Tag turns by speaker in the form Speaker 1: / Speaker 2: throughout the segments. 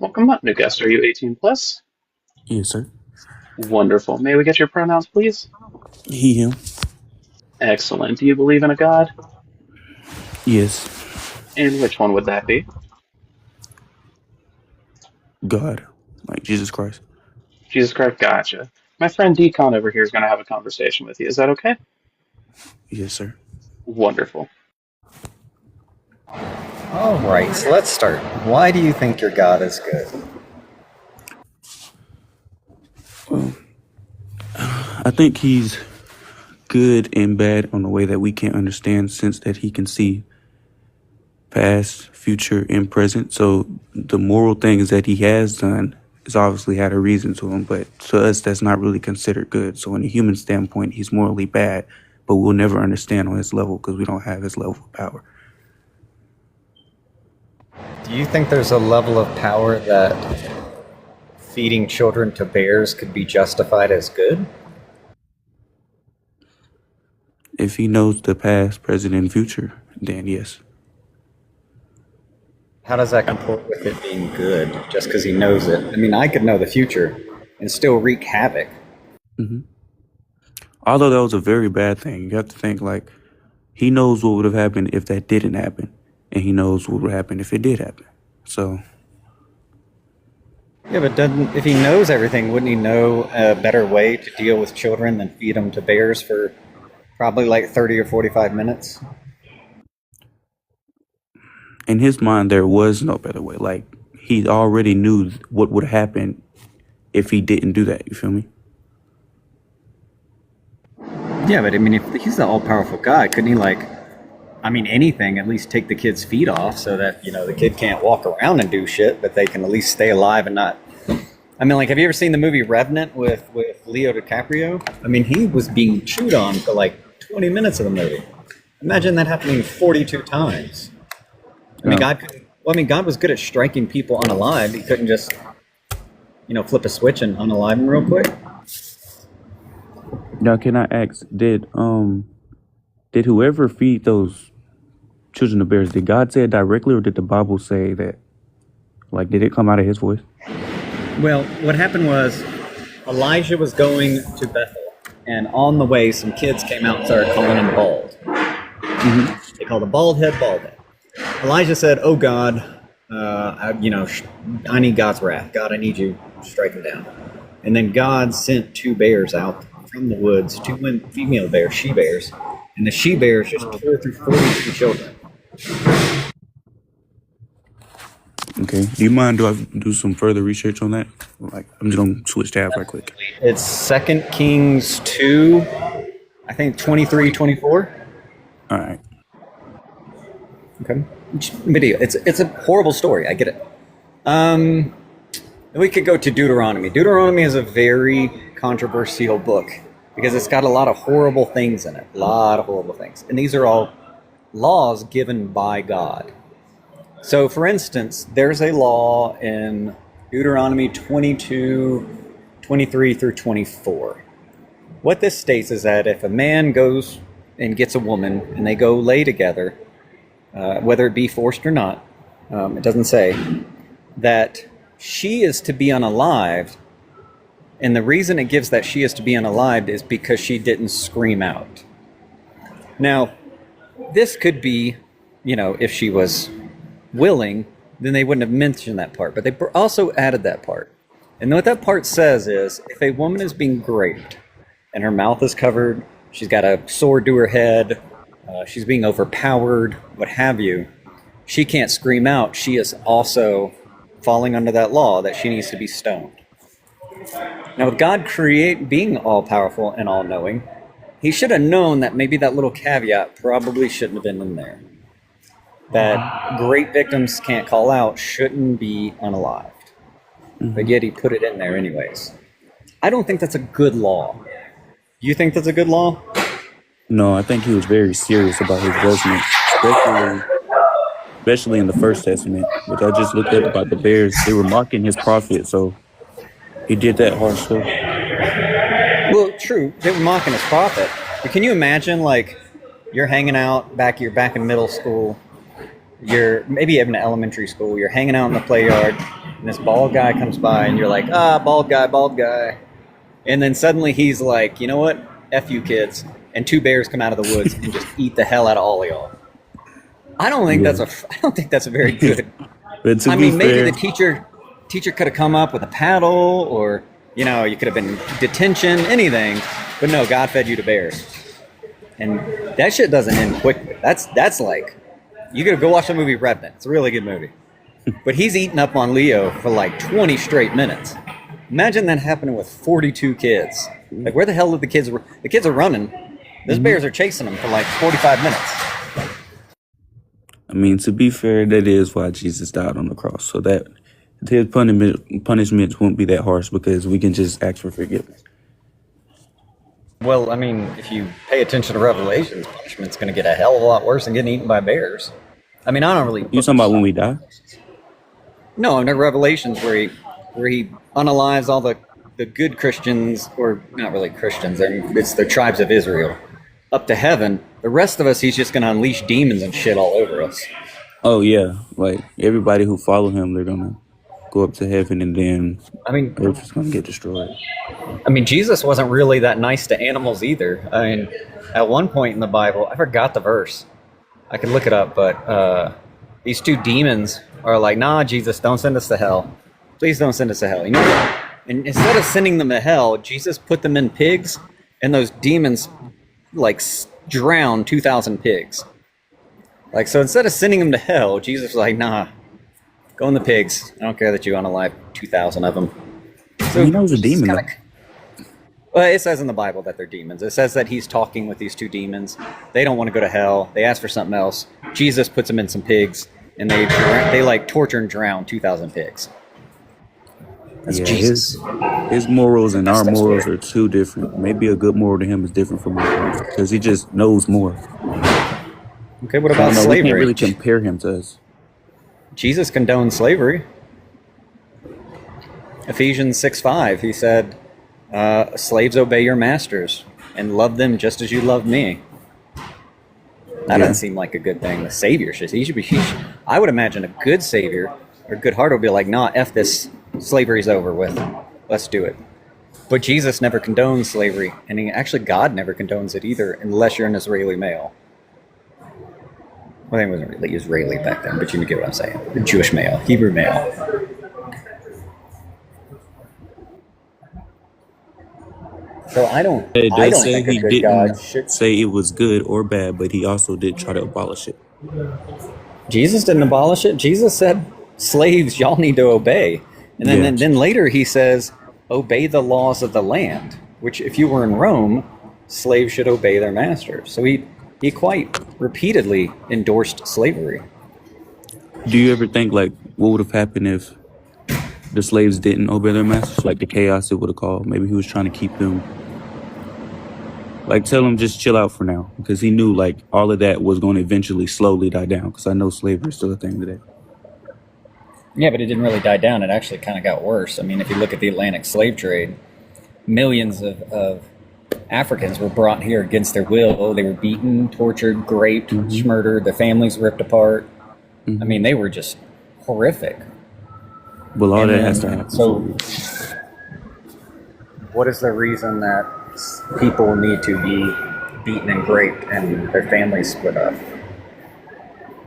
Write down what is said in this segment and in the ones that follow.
Speaker 1: Welcome up, new guest. Are you 18 plus?
Speaker 2: Yes, sir.
Speaker 1: Wonderful. May we get your pronouns, please?
Speaker 2: He, him.
Speaker 1: Excellent. Do you believe in a God?
Speaker 2: Yes.
Speaker 1: And which one would that be?
Speaker 2: God. Like Jesus Christ.
Speaker 1: Jesus Christ, gotcha. My friend Decon over here is going to have a conversation with you. Is that okay?
Speaker 2: Yes, sir.
Speaker 1: Wonderful.
Speaker 3: All right, so let's start. Why do you think your God is good?
Speaker 2: Well, I think he's good and bad on the way that we can't understand, since that he can see past, future, and present. So the moral things that he has done is obviously had a reason to him, but to us that's not really considered good. So in a human standpoint, he's morally bad, but we'll never understand on his level because we don't have his level of power.
Speaker 3: Do you think there's a level of power that feeding children to bears could be justified as good?
Speaker 2: If he knows the past, present, and future, then yes.
Speaker 3: How does that comport with it being good just because he knows it? I mean, I could know the future and still wreak havoc.
Speaker 2: hmm Although that was a very bad thing, you have to think like he knows what would have happened if that didn't happen, and he knows what would happen if it did happen. So
Speaker 3: Yeah, but doesn't if he knows everything, wouldn't he know a better way to deal with children than feed them to bears for probably like 30 or 45 minutes?
Speaker 2: in his mind, there was no better way. Like he already knew what would happen if he didn't do that. You feel me?
Speaker 3: Yeah, but I mean, if he's the all-powerful God, couldn't he, like, I mean, anything, at least take the kid's feet off so that, the kid can't walk around and do shit, but they can at least stay alive and not. I mean, like, have you ever seen the movie Revenant with Leo DiCaprio? I mean, he was being chewed on for like 20 minutes of the movie. Imagine that happening 42 times. I mean,
Speaker 2: No.
Speaker 3: God was good at striking people unalive. He couldn't just, flip a switch and unalive them real quick.
Speaker 2: Now, can I ask, did whoever feed those children of bears, did God say it directly, or did the Bible say that? Like, did it come out of his voice?
Speaker 3: Well, what happened was Elijah was going to Bethel, and on the way, some kids came out and started calling him bald. They called him bald head, bald head. Elijah said, "Oh God, I need God's wrath. God, I need you to strike him down." And then God sent two bears out from the woods, two female bears, she bears, and the she bears just tore through 42 children.
Speaker 2: Okay. Do you mind? Do I do some further research on that? Like, I'm just gonna switch tabs right quick.
Speaker 3: It's 2 Kings 2, I think 23, 24.
Speaker 2: All right.
Speaker 3: Okay. Video. It's a horrible story. I get it. We could go to Deuteronomy. Deuteronomy is a very controversial book because it's got a lot of horrible things in it. A lot of horrible things. And these are all laws given by God. So, for instance, there's a law in Deuteronomy 22, 23 through 24. What this states is that if a man goes and gets a woman and they go lay together, whether it be forced or not, it doesn't say, that she is to be unalived, and the reason it gives that she is to be unalived is because she didn't scream out. Now, this could be, if she was willing, then they wouldn't have mentioned that part, but they also added that part. And what that part says is, if a woman is being raped, and her mouth is covered, she's got a sword to her head, she's being overpowered, what have you, she can't scream out. She is also falling under that law that she needs to be stoned. Now, with God being all-powerful and all-knowing, he should have known that maybe that little caveat probably shouldn't have been in there. That great victims can't call out shouldn't be unalived. But yet he put it in there anyways. I don't think that's a good law. You think that's a good law?
Speaker 2: No, I think he was very serious about his judgment, especially in the First Testament, which I just looked up about the bears. They were mocking his prophet, so he did that harsh stuff.
Speaker 3: Well, true. They were mocking his prophet. But can you imagine, like, you're hanging out you're back in middle school, you're maybe even in elementary school, you're hanging out in the play yard, and this bald guy comes by, and you're like, bald guy, bald guy. And then suddenly he's like, you know what? F you kids. And two bears come out of the woods and just eat the hell out of all of y'all. I don't think that's a very good.
Speaker 2: But to
Speaker 3: I
Speaker 2: be
Speaker 3: mean, maybe
Speaker 2: fair,
Speaker 3: the teacher could have come up with a paddle, or you could have been detention, anything. But no, God fed you to bears, and that shit doesn't end quickly. That's like, you gotta go watch the movie Revenant. It's a really good movie. But he's eating up on Leo for like 20 straight minutes. Imagine that happening with 42 kids. Like, where the hell did the kids? The kids are running. Those bears are chasing them for like 45 minutes.
Speaker 2: I mean, to be fair, that is why Jesus died on the cross. So that his punishments won't be that harsh because we can just ask for forgiveness.
Speaker 3: Well, I mean, if you pay attention to Revelations, punishment's going to get a hell of a lot worse than getting eaten by bears. I mean, I don't really.
Speaker 2: You talking about when we die?
Speaker 3: No, in the Revelations where he unalives all the good Christians, or not really Christians, it's the tribes of Israel, up to heaven. The rest of us, he's just going to unleash demons and shit all over us.
Speaker 2: Oh yeah, like everybody who follow him, they're gonna go up to heaven, and then Earth is gonna get destroyed.
Speaker 3: I mean, Jesus wasn't really that nice to animals either. I mean, at one point in the Bible, I forgot the verse. I could look it up, but these two demons are like, "Nah, Jesus, don't send us to hell. Please don't send us to hell." You know what? And instead of sending them to hell, Jesus put them in pigs, and those demons like drowned 2,000 pigs. Like, so instead of sending them to hell, Jesus was like, "Nah, go in the pigs. I don't care that you unalive 2,000 of them." So
Speaker 2: He knows a demon.
Speaker 3: Well, it says in the Bible that they're demons. It says that he's talking with these two demons. They don't want to go to hell. They ask for something else. Jesus puts them in some pigs, and they like torture and drown 2,000 pigs. That's Jesus.
Speaker 2: His morals and our morals are too different. Maybe a good moral to him is different from ours because he just knows more.
Speaker 3: Okay, what about
Speaker 2: We
Speaker 3: slavery?
Speaker 2: can't really compare him to us.
Speaker 3: Jesus condoned slavery. Ephesians 6:5, he said, slaves, obey your masters and love them just as you love me. That doesn't seem like a good thing. The Savior I would imagine a good Savior or good heart would be like, "Nah, F this, slavery's over with. Let's do it." But Jesus never condoned slavery, and God never condones it either, unless you're an Israeli male. Well, he wasn't really Israeli back then, but you get what I'm saying. A Jewish male, Hebrew male. So I don't
Speaker 2: say
Speaker 3: think
Speaker 2: he
Speaker 3: a good
Speaker 2: didn't
Speaker 3: God should.
Speaker 2: say it was good or bad, but he also did try to abolish it.
Speaker 3: Jesus didn't abolish it. Jesus said, "Slaves, y'all need to obey." And then later he says, "Obey the laws of the land," which if you were in Rome, slaves should obey their masters. So he quite repeatedly endorsed slavery.
Speaker 2: Do you ever think, like, what would have happened if the slaves didn't obey their masters? Like the chaos it would have caused. Maybe he was trying to keep them, like, tell them just chill out for now, because he knew like all of that was going to eventually slowly die down. Because I know slavery is still a thing today.
Speaker 3: Yeah, but it didn't really die down. It actually kind of got worse. I mean, if you look at the Atlantic slave trade, millions of Africans were brought here against their will. They were beaten, tortured, raped, murdered. Their families ripped apart. I mean, they were just horrific.
Speaker 2: Well, all that has to happen.
Speaker 3: So, what is the reason that people need to be beaten and raped and their families split up?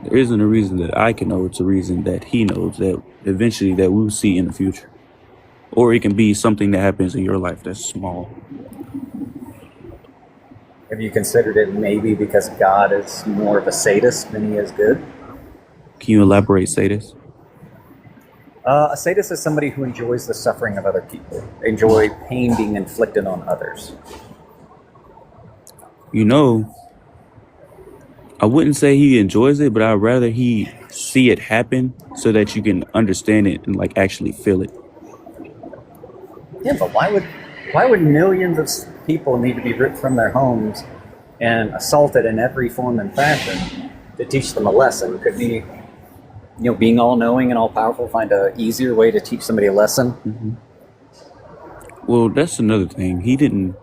Speaker 2: There isn't a reason that I can know. It's a reason that he knows that eventually that we'll see in the future. Or it can be something that happens in your life that's small.
Speaker 3: Have you considered it maybe because God is more of a sadist than he is good?
Speaker 2: Can you elaborate, say this?
Speaker 3: A sadist is somebody who enjoys the suffering of other people. They enjoy pain being inflicted on others.
Speaker 2: You know, I wouldn't say he enjoys it, but I'd rather he see it happen so that you can understand it and like actually feel it.
Speaker 3: Yeah, but why would millions of people need to be ripped from their homes and assaulted in every form and fashion to teach them a lesson? Could be, being all-knowing and all-powerful, find a easier way to teach somebody a lesson?
Speaker 2: Well, that's another thing. He didn't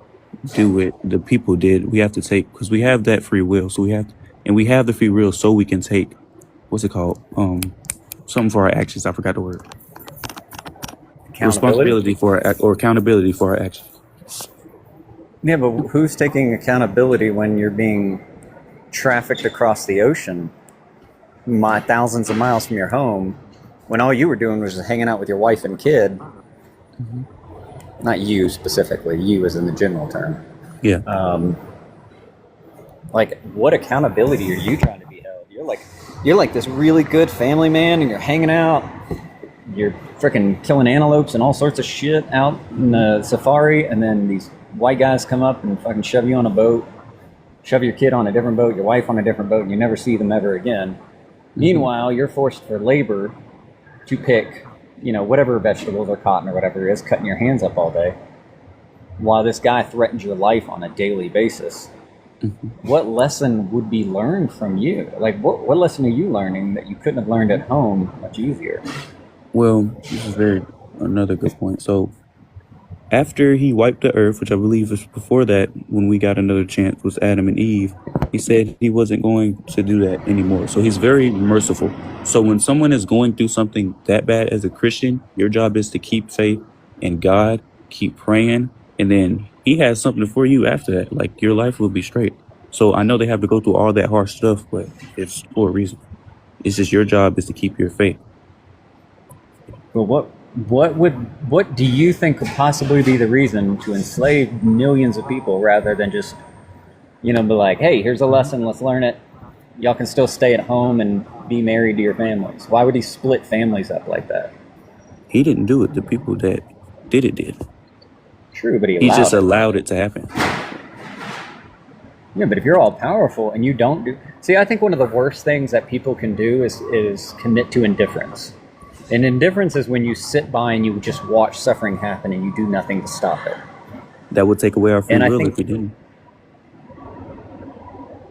Speaker 2: do it. The people did. We have to take, because we have that free will. So we have the free will so we can take what's it called? Something for our actions. I forgot the word.
Speaker 3: Accountability?
Speaker 2: Responsibility for or accountability for our actions.
Speaker 3: Yeah, but who's taking accountability when you're being trafficked across the ocean thousands of miles from your home when all you were doing was just hanging out with your wife and kid? Not you specifically, you as in the general term.
Speaker 2: Yeah.
Speaker 3: Like, what accountability are you trying to be held? You're like this really good family man, and you're hanging out. You're freaking killing antelopes and all sorts of shit out in the safari, and then these white guys come up and fucking shove you on a boat, shove your kid on a different boat, your wife on a different boat, and you never see them ever again. Meanwhile, you're forced for labor to pick, whatever vegetables or cotton or whatever it is, cutting your hands up all day, while this guy threatens your life on a daily basis. What lesson would be learned from you? Like, what lesson are you learning that you couldn't have learned at home much easier?
Speaker 2: Well, this is another good point. So, after he wiped the earth, which I believe was before that, when we got another chance, was Adam and Eve, he said he wasn't going to do that anymore. So he's very merciful. So when someone is going through something that bad as a Christian, your job is to keep faith in God, keep praying, and then he has something for you after that. Like, your life will be straight. So I know they have to go through all that harsh stuff, but it's for a reason. It's just your job is to keep your faith.
Speaker 3: Well, what do you think could possibly be the reason to enslave millions of people rather than just, be like, hey, here's a lesson, let's learn it. Y'all can still stay at home and be married to your families. Why would he split families up like that?
Speaker 2: He didn't do it. The people that did it did.
Speaker 3: True, but he
Speaker 2: just allowed it to happen.
Speaker 3: Yeah, but if you're all powerful and you don't do... See, I think one of the worst things that people can do is commit to indifference. And indifference is when you sit by and you just watch suffering happen and you do nothing to stop it.
Speaker 2: That would take away our free will if we didn't.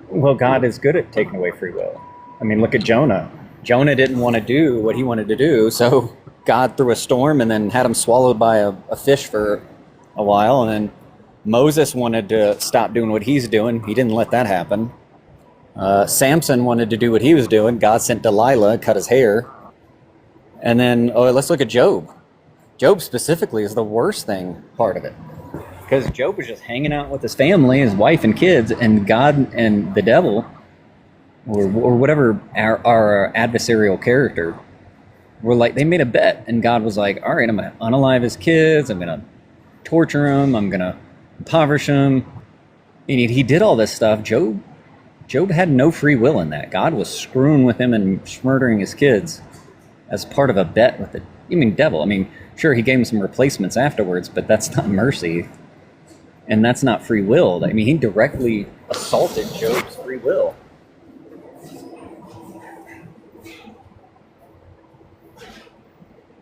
Speaker 3: Well, God is good at taking away free will. I mean, look at Jonah. Jonah didn't want to do what he wanted to do, so God threw a storm and then had him swallowed by a fish for a while, and then Moses wanted to stop doing what he's doing. He didn't let that happen. Samson wanted to do what he was doing. God sent Delilah, cut his hair. And then, let's look at Job. Job specifically is the worst part of it. Because Job was just hanging out with his family, his wife and kids, and God and the devil, or whatever our adversarial character, were like, they made a bet. And God was like, all right, I'm going to unalive his kids. I'm going to torture him. I'm going to impoverish him. And he did all this stuff. Job had no free will in that. God was screwing with him and murdering his kids as part of a bet with the devil. I mean, sure, he gave him some replacements afterwards, but that's not mercy. And that's not free will. I mean, he directly assaulted Job's free will.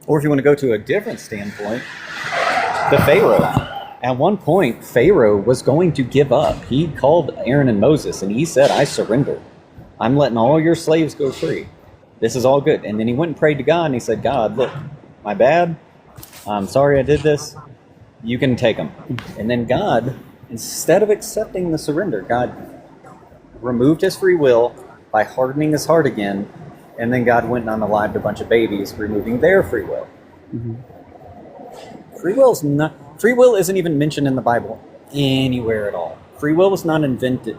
Speaker 3: Or if you want to go to a different standpoint, the Pharaoh. At one point, Pharaoh was going to give up. He called Aaron and Moses, and he said, I surrender. I'm letting all your slaves go free. This is all good. And then he went and prayed to God, and he said, God, look, my bad. I'm sorry I did this. You can take them. And then God, instead of accepting the surrender, God removed his free will by hardening his heart again, and then God went and unalived a bunch of babies, removing their free will. Mm-hmm. Free will isn't even mentioned in the Bible anywhere at all. Free will was not invented,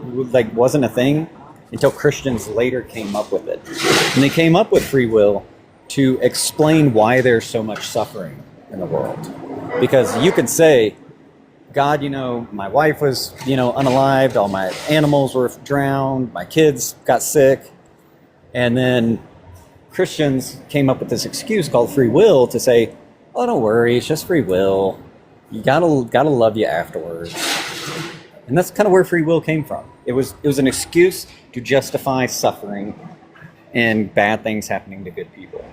Speaker 3: wasn't a thing until Christians later came up with it. And they came up with free will to explain why there's so much suffering in the world. Because you could say, God, my wife was, unalived, all my animals were drowned, my kids got sick, and then Christians came up with this excuse called free will to say, oh, don't worry, it's just free will. You gotta love you afterwards. And that's kind of where free will came from. It was an excuse to justify suffering and bad things happening to good people.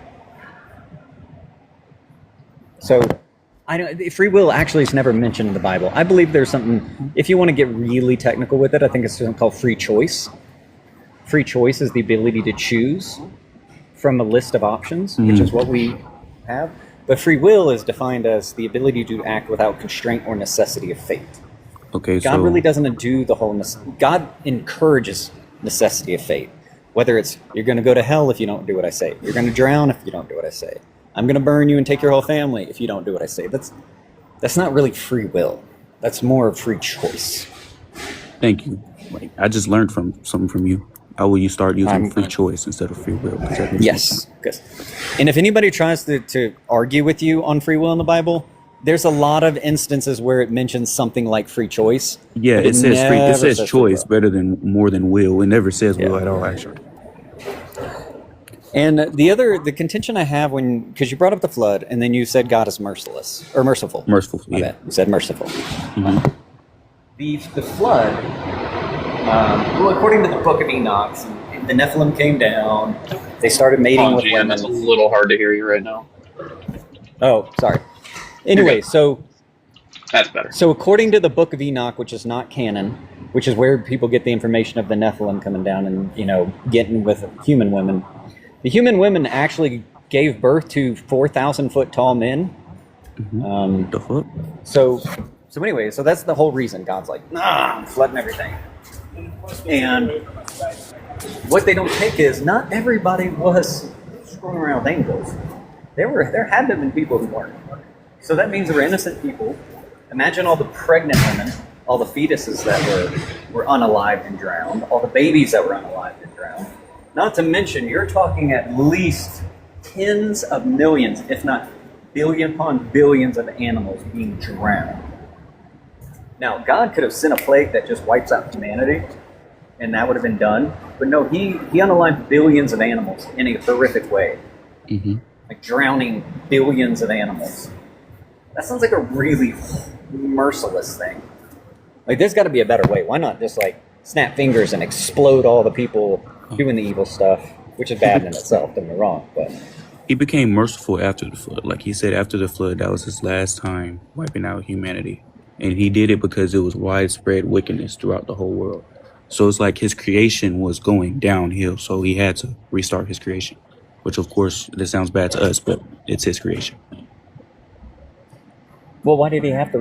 Speaker 3: So, free will actually is never mentioned in the Bible. I believe there's something, if you want to get really technical with it, I think it's something called free choice. Free choice is the ability to choose from a list of options, which is what we have. But free will is defined as the ability to act without constraint or necessity of fate.
Speaker 2: Okay,
Speaker 3: God really doesn't do the whole... God encourages necessity of fate. Whether it's you're going to go to hell if you don't do what I say, you're going to drown if you don't do what I say, I'm going to burn you and take your whole family if you don't do what I say. That's not really free will. That's more of free choice.
Speaker 2: Thank you. Like, I just learned something from you. How will you start using free choice instead of free will?
Speaker 3: Yes. Good. And if anybody tries to argue with you on free will in the Bible, there's a lot of instances where it mentions something like free choice.
Speaker 2: Yeah, it says free. It says choice better than more than will. It never says will at all, actually.
Speaker 3: And the contention I have because you brought up the flood and then you said God is merciless or merciful.
Speaker 2: Merciful,
Speaker 3: My
Speaker 2: yeah.
Speaker 3: bad. You said merciful.
Speaker 2: Mm-hmm.
Speaker 3: The flood, well, according to the Book of Enoch, the Nephilim came down. They started mating with women.
Speaker 1: It's a little hard to hear you right now.
Speaker 3: Oh, sorry. Anyway, so
Speaker 1: that's better.
Speaker 3: So according to the Book of Enoch, which is not canon, which is where people get the information of the Nephilim coming down and getting with human women, the human women actually gave birth to 4,000 foot tall men.
Speaker 2: Mm-hmm. The fuck?
Speaker 3: So anyway, so that's the whole reason God's like, nah, I'm flooding everything. And what they don't take is not everybody was screwing around with angels. There had been people who weren't. So that means there were innocent people. Imagine all the pregnant women, all the fetuses that were unalived and drowned, all the babies that were unalived and drowned. Not to mention, you're talking at least tens of millions, if not billion upon billions of animals being drowned. Now, God could have sent a plague that just wipes out humanity, and that would have been done. But no, he unalived billions of animals in a horrific way.
Speaker 2: Mm-hmm.
Speaker 3: Like drowning billions of animals. That sounds like a really merciless thing. Like, there's got to be a better way. Why not just, like, snap fingers and explode all the people doing the evil stuff, which is bad in itself, don't get me wrong, but...
Speaker 2: He became merciful after the flood. Like he said, after the flood, that was his last time wiping out humanity. And he did it because it was widespread wickedness throughout the whole world. So it's like his creation was going downhill, so he had to restart his creation. Which, of course, this sounds bad to us, but it's his creation.
Speaker 3: Well, why did he have to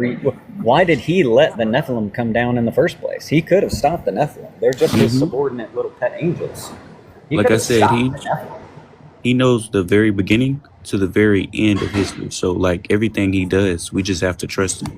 Speaker 3: why did he let the Nephilim come down in the first place? He could have stopped the Nephilim. They're just his subordinate little pet angels.
Speaker 2: Like I said, he knows the very beginning to the very end of history. So, like, everything he does, we just have to trust him.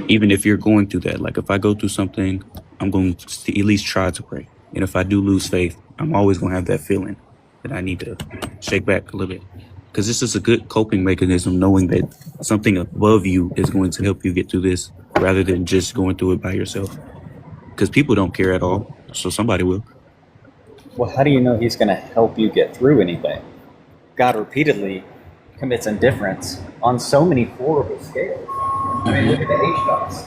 Speaker 2: Even if you're going through that. Like, if I go through something, I'm going to at least try to pray. And if I do lose faith, I'm always going to have that feeling that I need to shake back a little bit. Because this is a good coping mechanism, knowing that something above you is going to help you get through this rather than just going through it by yourself. Because people don't care at all, so somebody will.
Speaker 3: Well, how do you know he's going to help you get through anything? God repeatedly commits indifference on so many horrible scales. I mean, look at the H-Dots.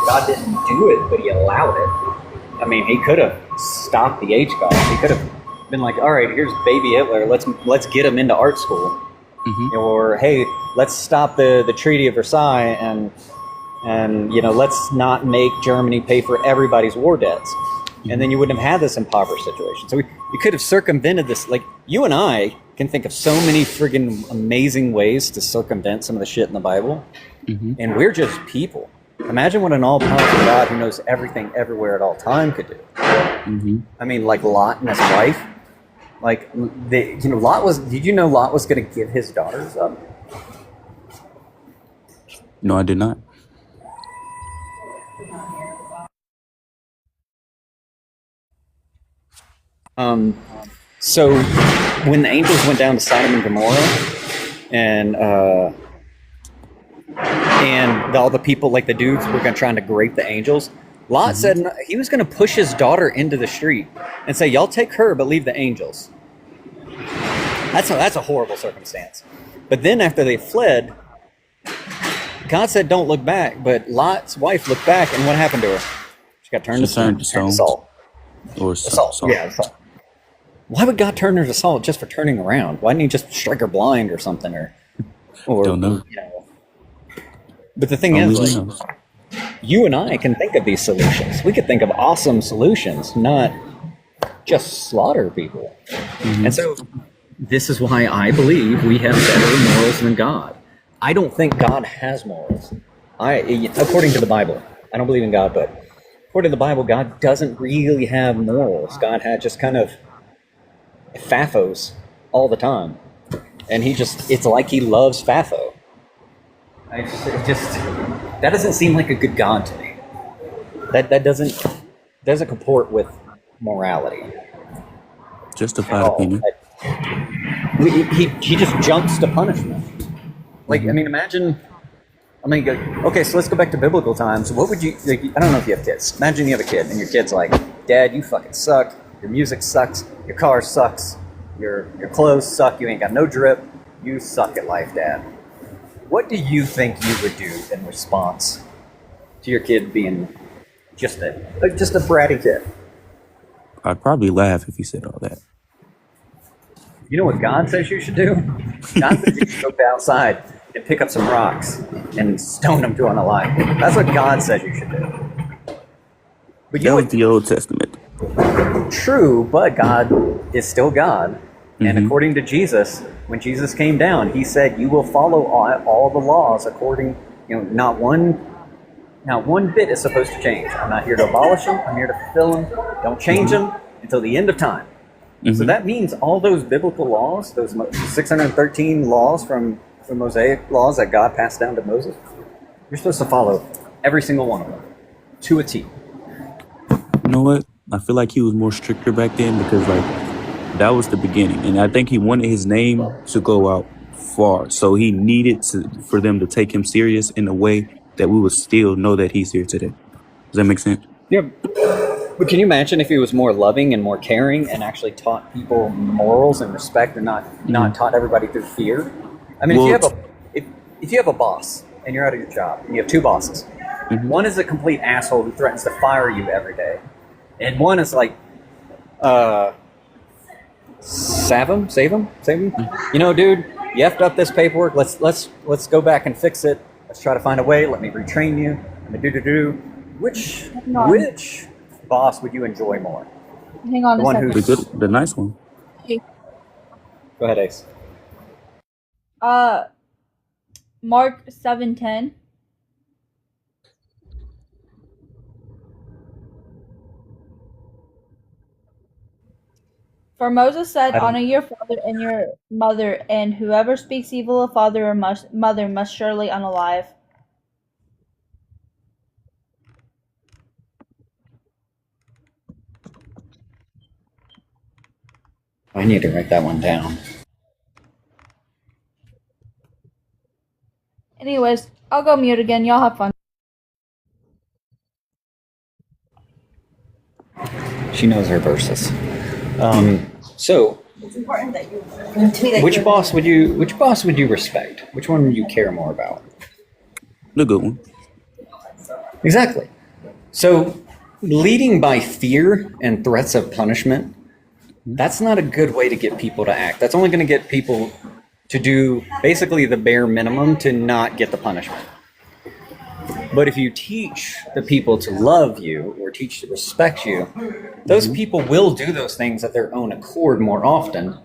Speaker 3: God didn't do it, but he allowed it. I mean, he could have stopped the H-Dots. He could have been like, all right, here's baby Hitler. Let's get him into art school. Mm-hmm. Or, hey, let's stop the Treaty of Versailles and let's not make Germany pay for everybody's war debts. Mm-hmm. And then you wouldn't have had this impoverished situation. So you could have circumvented this. Like, you and I can think of so many friggin' amazing ways to circumvent some of the shit in the Bible. Mm-hmm. And we're just people. Imagine what an all-powerful God who knows everything everywhere at all time could do. Mm-hmm. I mean, like Lot and his wife. Like, Lot was... Did you know Lot was going to give his daughters up?
Speaker 2: No, I did not.
Speaker 3: So when the angels went down to Sodom and Gomorrah, and all the people, like the dudes, were trying to grape the angels, Lot said he was going to push his daughter into the street and say, "Y'all take her, but leave the angels." That's a horrible circumstance. But then after they fled, God said, "Don't look back." But Lot's wife looked back, and what happened to her? She got turned to salt.
Speaker 2: Or salt.
Speaker 3: Yeah, salt. Why would God turn her to salt just for turning around? Why didn't he just strike her blind or something? Or
Speaker 2: don't know.
Speaker 3: But the thing is, you and I can think of these solutions. We could think of awesome solutions, not just slaughter people. Mm-hmm. And so this is why I believe we have better morals than God. I don't think God has morals. According to the Bible, I don't believe in God, but according to the Bible, God doesn't really have morals. God had just kind of Fafos all the time. And it's like he loves Fafo. That doesn't seem like a good God to me. That doesn't comport with morality.
Speaker 2: Justified opinion.
Speaker 3: He just jumps to punishment. Like, I mean, imagine. Okay, so let's go back to biblical times. What would you? Like, I don't know if you have kids. Imagine you have a kid, and your kid's like, "Dad, you fucking suck. Your music sucks. Your car sucks. Your clothes suck. You ain't got no drip. You suck at life, Dad." What do you think you would do in response to your kid being just a bratty kid?
Speaker 2: I'd probably laugh if he said all that.
Speaker 3: You know what God says you should do? God says you should go outside and pick up some rocks and stone them to unalive. That's what God says you should do. But
Speaker 2: That was the Old Testament.
Speaker 3: True, but God is still God. And according to Jesus, when Jesus came down, he said, "You will follow all the laws according, not one bit is supposed to change. I'm not here to abolish them. I'm here to fulfill them. Don't change them until the end of time." So that means all those biblical laws, those 613 laws from Mosaic laws that God passed down to Moses, you're supposed to follow every single one of them to a T.
Speaker 2: You know what? I feel like he was more stricter back then because, like, that was the beginning. And I think he wanted his name to go out far. So he needed for them to take him serious in a way that we would still know that he's here today. Does that make sense?
Speaker 3: Yeah. But can you imagine if he was more loving and more caring and actually taught people morals and respect and not taught everybody through fear? I mean, if you have a boss and you're out of your job and you have two bosses, one is a complete asshole who threatens to fire you every day, and one is like, save him. Dude, you effed up this paperwork. Let's go back and fix it. Let's try to find a way. Let me retrain you. Which boss would you enjoy more?
Speaker 4: Hang on a second.
Speaker 2: The nice one.
Speaker 4: Hey.
Speaker 3: Go ahead, Ace.
Speaker 4: Mark 7:10. For Moses said, "Honor your father and your mother, and whoever speaks evil of father or mother must surely unalive."
Speaker 3: I need to write that one down.
Speaker 4: Anyways, I'll go mute again. Y'all have fun.
Speaker 3: She knows her verses. So,
Speaker 5: It's important that you
Speaker 3: which boss would you respect? Which one would you care more about?
Speaker 2: The good one.
Speaker 3: Exactly. So, leading by fear and threats of punishment, that's not a good way to get people to act. That's only going to get people to do basically the bare minimum to not get the punishment. But if you teach the people to love you or teach to respect you, those people will do those things at their own accord more often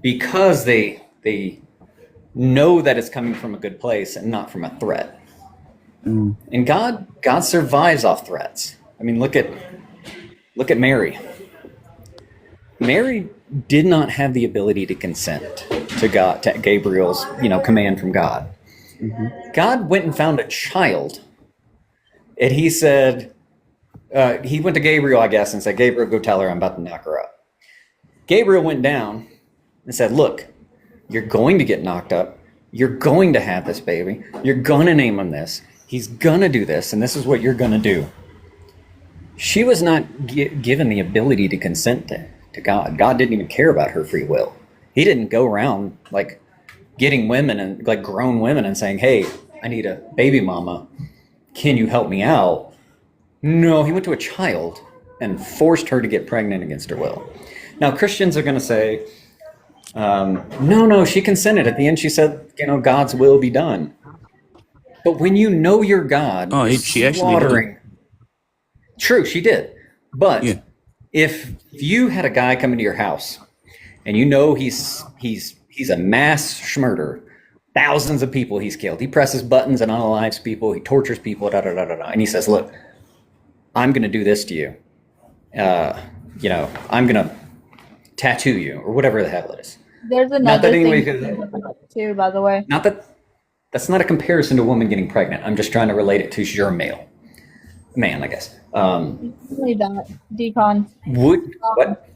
Speaker 3: because they know that it's coming from a good place and not from a threat. And God survives off threats. I mean, look at Mary. Mary did not have the ability to consent to Gabriel's command from God. God went and found a child, and he said, he went to Gabriel, I guess, and said, "Gabriel, go tell her I'm about to knock her up." Gabriel went down and said, "Look, you're going to get knocked up. You're going to have this baby. You're going to name him this. He's going to do this, and this is what you're going to do." She was not given the ability to consent to God. God didn't even care about her free will. He didn't go around like getting women and like grown women and saying, "Hey, I need a baby mama. Can you help me out?" No, he went to a child and forced her to get pregnant against her will. Now, Christians are going to say, no, she consented. At the end, she said, God's will be done. But when you know your God,
Speaker 2: she actually
Speaker 3: slaughtering. True, she did. But if you had a guy come into your house and you know he's a mass murderer, thousands of people he's killed, he presses buttons and unalives people, he tortures people, and he says, "Look, I'm going to do this to you. I'm going to tattoo you or whatever the hell it is.
Speaker 4: There's
Speaker 3: Not
Speaker 4: another
Speaker 3: that anybody
Speaker 4: thing
Speaker 3: could,
Speaker 4: too, by the way.
Speaker 3: not that that's not a comparison to a woman getting pregnant. I'm just trying to relate it to your man, I guess.
Speaker 4: Really that decon.
Speaker 3: Would what?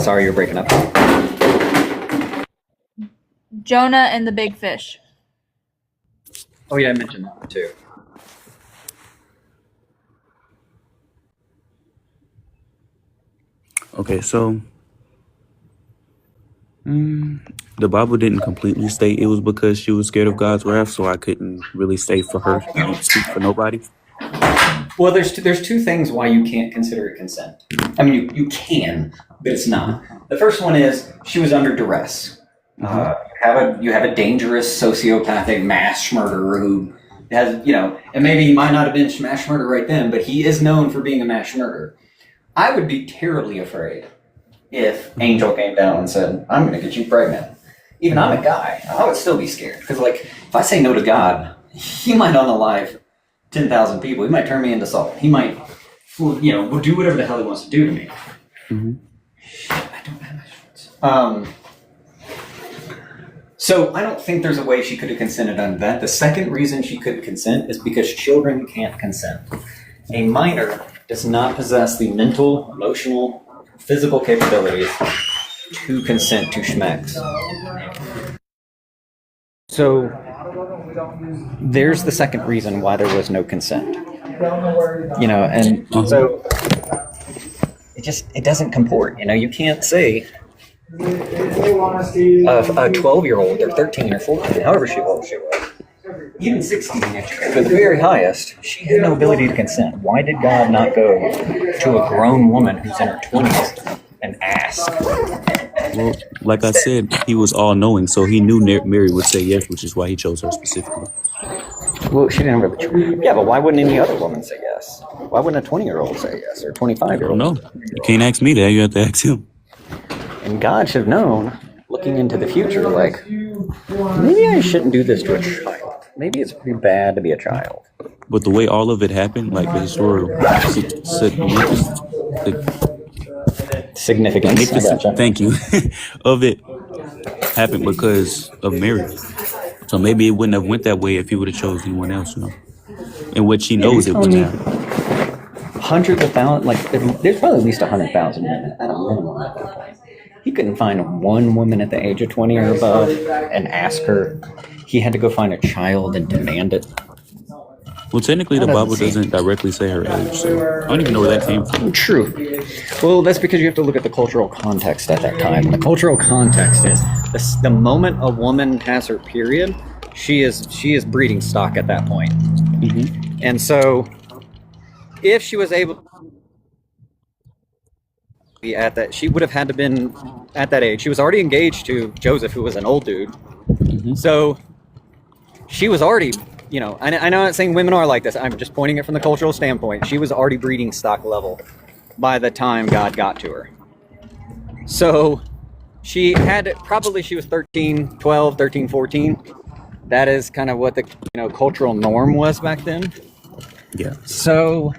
Speaker 3: Sorry, you're breaking up.
Speaker 4: Jonah and the big fish.
Speaker 3: Oh yeah, I mentioned that one too.
Speaker 2: Okay, so the Bible didn't completely state it was because she was scared of God's wrath, so I couldn't really say for her. I don't speak for nobody.
Speaker 3: Well, there's two things why you can't consider it consent. I mean, you can, but it's not. The first one is she was under duress. You have a dangerous sociopathic mass murderer who has, and maybe he might not have been mass murderer right then, but he is known for being a mass murderer. I would be terribly afraid if Angel came down and said, "I'm going to get you pregnant." Even I'm a guy, I would still be scared because, if I say no to God, He might unalive 10,000 people. He might turn me into salt. He might, will do whatever the hell he wants to do to me.
Speaker 2: Mm-hmm.
Speaker 3: I don't have my shorts. So I don't think there's a way she could have consented on that. The second reason she couldn't consent is because children can't consent. A minor does not possess the mental, emotional, physical capabilities to consent to schmecks. So there's the second reason why there was no consent. And so it doesn't comport. You can't say a 12-year-old or 13 or 14, however old she was, even 16, at the very highest, she had no ability to consent. Why did God not go to a grown woman who's in her 20s and ask?
Speaker 2: Well, like I said, He was all-knowing, so He knew Mary would say yes, which is why He chose her specifically.
Speaker 3: Well, she didn't really. Yeah, but why wouldn't any other woman say yes? Why wouldn't a 20-year-old say yes or a 25-year-old?
Speaker 2: No, you can't ask me that. You have to ask Him.
Speaker 3: And God should have known, looking into the future, maybe I shouldn't do this to a child. Maybe it's pretty bad to be a child.
Speaker 2: But the way all of it happened, like the historical
Speaker 3: Significance.
Speaker 2: Thank you. Of it happened because of Mary. So maybe it wouldn't have went that way if He would have chosen anyone else, And what she knows it wouldn't happen.
Speaker 3: Hundreds of thousands, there's probably at least 100,000 women at a minimum. He couldn't find one woman at the age of 20 or above and ask her. He had to go find a child and demand it.
Speaker 2: Well, technically, the Bible doesn't directly say her age, so I don't even know where that came from.
Speaker 3: True. Well, that's because you have to look at the cultural context at that time. The cultural context is the moment a woman has her period, she is breeding stock at that point.
Speaker 2: Mm-hmm.
Speaker 3: And so, if she was able to be at that, she would have had to been at that age. She was already engaged to Joseph, who was an old dude. Mm-hmm. So she was already, I know I'm not saying women are like this. I'm just pointing it from the cultural standpoint. She was already breeding stock level by the time God got to her. So she was 13, 12, 13, 14. That is kind of what the cultural norm was back then.
Speaker 2: Yeah.
Speaker 3: So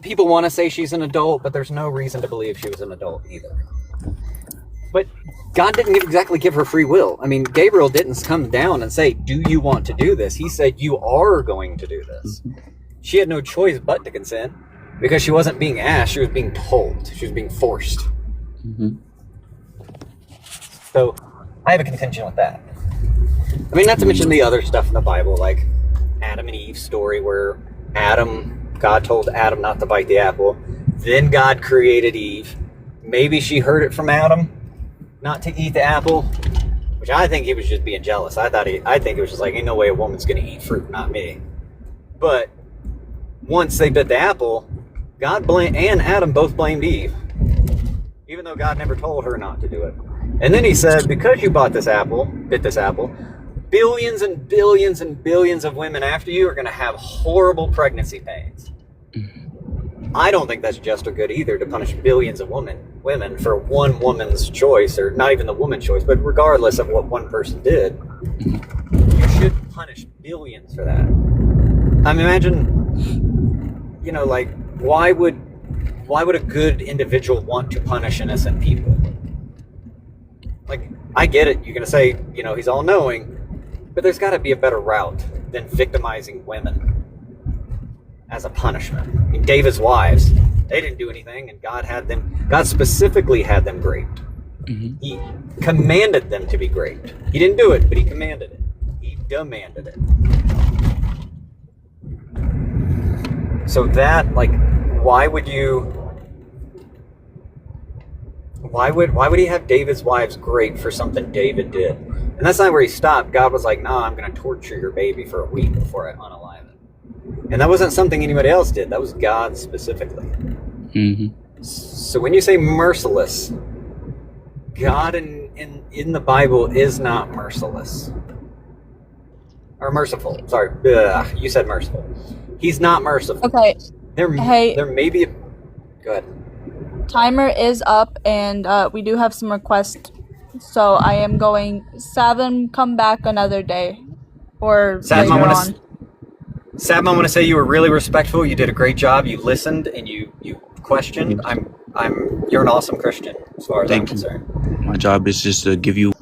Speaker 3: people want to say she's an adult, but there's no reason to believe she was an adult either. But God didn't exactly give her free will. I mean, Gabriel didn't come down and say, "Do you want to do this?" He said, "You are going to do this." She had no choice but to consent because she wasn't being asked. She was being told. She was being forced.
Speaker 2: Mm-hmm.
Speaker 3: So I have a contention with that. I mean, not to mention the other stuff in the Bible, like Adam and Eve's story where God told Adam not to bite the apple. Then God created Eve. Maybe she heard it from Adam not to eat the apple, which I think he was just being jealous. I think it was just like, ain't no way a woman's going to eat fruit, not me. But once they bit the apple, God and Adam both blamed Eve, even though God never told her not to do it. And then he said, because you bit this apple, billions and billions and billions of women after you are going to have horrible pregnancy pains. I don't think that's just or good either, to punish billions of women for one woman's choice, or not even the woman's choice, but regardless of what one person did, you should punish billions for that. I mean, imagine, why would why would a good individual want to punish innocent people? Like, I get it. You're going to say, he's all-knowing, but there's got to be a better route than victimizing women as a punishment. I mean, David's wives, they didn't do anything, and God specifically had them raped.
Speaker 2: Mm-hmm.
Speaker 3: He commanded them to be raped. He didn't do it, but he commanded it. He demanded it. So that, like, why would he have David's wives raped for something David did? And that's not where he stopped. God was like, no, I'm going to torture your baby for a week before I unalive it. And that wasn't something anybody else did. That was God specifically.
Speaker 2: Mm-hmm.
Speaker 3: So when you say merciless, God in the Bible is not merciless. Or merciful. Sorry. You said merciful. He's not merciful.
Speaker 4: Okay.
Speaker 3: There may be go ahead.
Speaker 4: Timer is up, and we do have some requests. So I am going. Savin, come back another day, or
Speaker 3: Sam,
Speaker 4: later on.
Speaker 3: Sam, I want to say you were really respectful. You did a great job. You listened and you questioned. You're an awesome Christian as far as I'm concerned.
Speaker 2: My job is just to give you